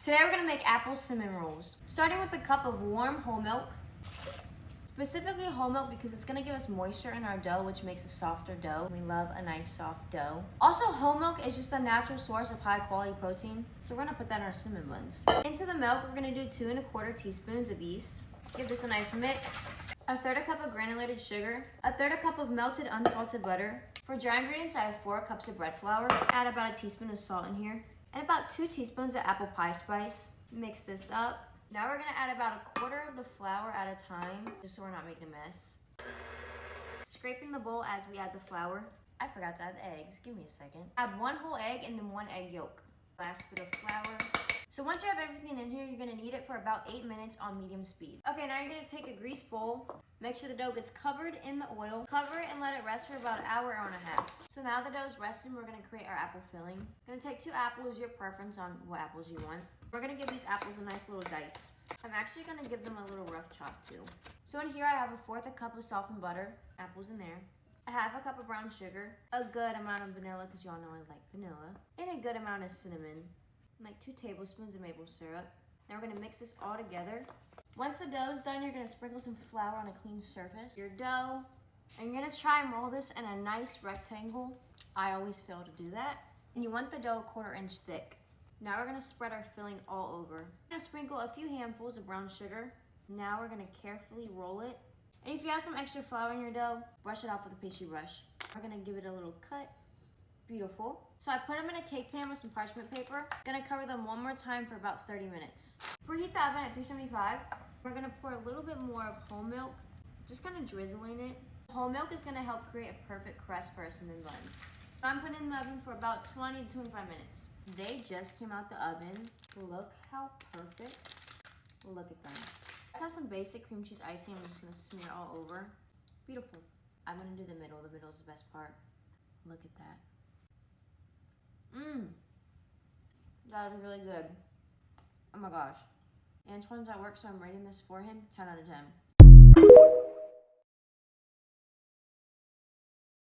Today we're gonna make apple cinnamon rolls. Starting with a cup of warm whole milk. Specifically whole milk because it's gonna give us moisture in our dough, which makes a softer dough. We love a nice soft dough. Also, whole milk is just a natural source of high quality protein, so we're gonna put that in our cinnamon buns. Into the milk, we're gonna do 2 1/4 teaspoons of yeast. Give this a nice mix. 1/3 cup of granulated sugar. 1/3 cup of melted unsalted butter. For dry ingredients, I have 4 cups of bread flour. Add about a teaspoon of salt in here. And about 2 teaspoons of apple pie spice. Mix this up. Now we're gonna add about 1/4 of the flour at a time, just so we're not making a mess. Scraping the bowl as we add the flour. I forgot to add the eggs, give me a second. Add 1 whole egg and then 1 egg yolk. Last bit of flour. So once you have everything in here, you're gonna knead it for about 8 minutes on medium speed. Okay, now you're gonna take a greased bowl, make sure the dough gets covered in the oil, cover it and let it rest for about an hour, hour and a half. So now the dough's resting, we're gonna create our apple filling. Gonna take 2 apples, your preference on what apples you want. We're gonna give these apples a nice little dice. I'm actually gonna give them a little rough chop too. So in here I have 1/4 cup of softened butter, apples in there. 1/2 cup of brown sugar, a good amount of vanilla because y'all know I like vanilla, and a good amount of cinnamon, like 2 tablespoons of maple syrup. Now we're gonna mix this all together. Once the dough's done, you're gonna sprinkle some flour on a clean surface. Your dough, and you're gonna try and roll this in a nice rectangle. I always fail to do that. And you want the dough 1/4 inch thick. Now we're gonna spread our filling all over. I'm gonna sprinkle a few handfuls of brown sugar. Now we're gonna carefully roll it. And if you have some extra flour in your dough, brush it off with a pastry brush. We're gonna give it a little cut. Beautiful. So I put them in a cake pan with some parchment paper. Gonna cover them one more time for about 30 minutes. Preheat the oven at 375. We're gonna pour a little bit more of whole milk, just kind of drizzling it. Whole milk is gonna help create a perfect crust for our cinnamon buns. I'm putting in the oven for about 20 to 25 minutes. They just came out the oven. Look how perfect. Look at them. Let's have some basic cream cheese icing. I'm just gonna smear all over. Beautiful. I'm gonna do the middle. The middle is the best part. Look at that. That is really good. Oh my gosh. Antoine's at work, so I'm rating this for him 10 out of 10.